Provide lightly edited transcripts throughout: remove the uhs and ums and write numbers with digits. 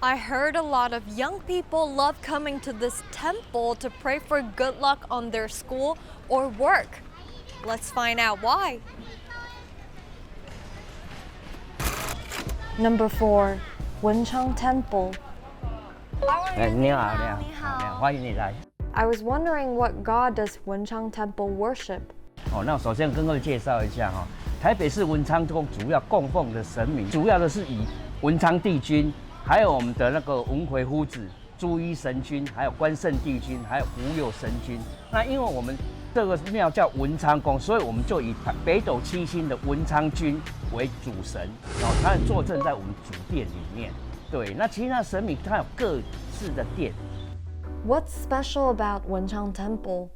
I heard a lot of young people love coming to this temple to pray for good luck on their school or work. Let's find out why. Number 4, Wenchang Temple. 你好，欢迎你来。I was wondering what god does Wenchang Temple worship? 那首先跟各位介绍一下台北市文昌宫主要供奉的神明，主要的是以文昌帝君，还有我们的那个文魁夫子、朱衣神君，还有关圣帝君，还有无有神君。那因为我们这个庙叫文昌宫，所以我们就以北斗七星的文昌君为主神，他坐镇在我们主殿里面。对，那其他神明它有各自的殿。What's special about Wenchang Temple?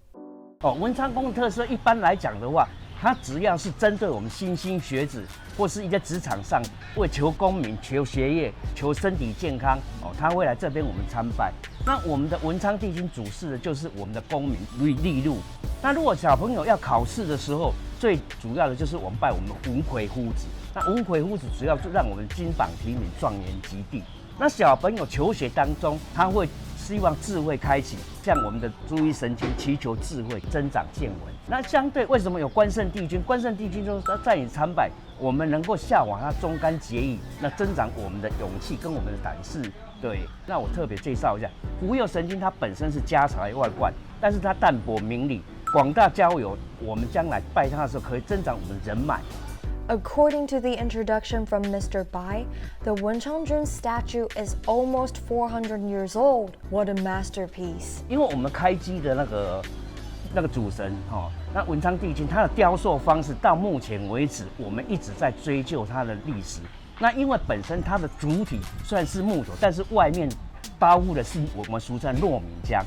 文昌宫的特色，一般来讲的话，它只要是针对我们新兴学子，或是一些职场上为求功名、求学业、求身体健康，他会来这边我们参拜。那我们的文昌帝君主事的就是我们的功名利禄。那如果小朋友要考试的时候，最主要的就是我们拜我们的文魁夫子。那文魁夫子主要就让我们金榜题名、状元及第。那小朋友求学当中，他会希望智慧开启，像我们的朱衣神君祈求智慧增长见闻。那相对为什么有关圣帝君？关圣帝君就是在你参拜，我们能够效法他忠肝节义，那增长我们的勇气跟我们的胆识。对，那我特别介绍一下，无有神君它本身是家财万贯，但是它淡泊名利，广大交友，我们将来拜他的时候可以增长我们的人脉。According to the introduction from Mr. Bai, the Wenchang statue is almost 400 years old. What a masterpiece! 因为我们开基的那个主神那文昌帝君他的雕塑方式到目前为止，我们一直在追究它的历史。那因为本身它的主体虽然是木头，但是外面包覆的是我们俗称糯米浆，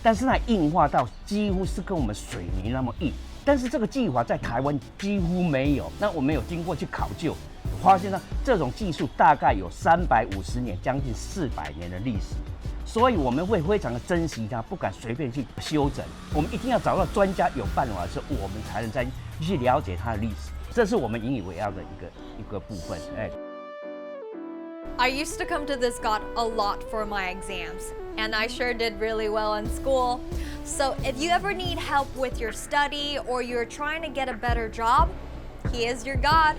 但是它硬化到几乎是跟我们水泥那么硬。但是这个技法在台湾几乎没有，那我们有经过去考究，发现呢这种技术大概有350年，将近400年的历史，所以我们会非常的珍惜它，不敢随便去修整。我们一定要找到专家有办法的时候，我们才能再去了解它的历史，这是我们引以为傲的一个部分。I used to come to this god a lot for my exams, and I sure did really well in school. So if you ever need help with your study or you're trying to get a better job, he is your god.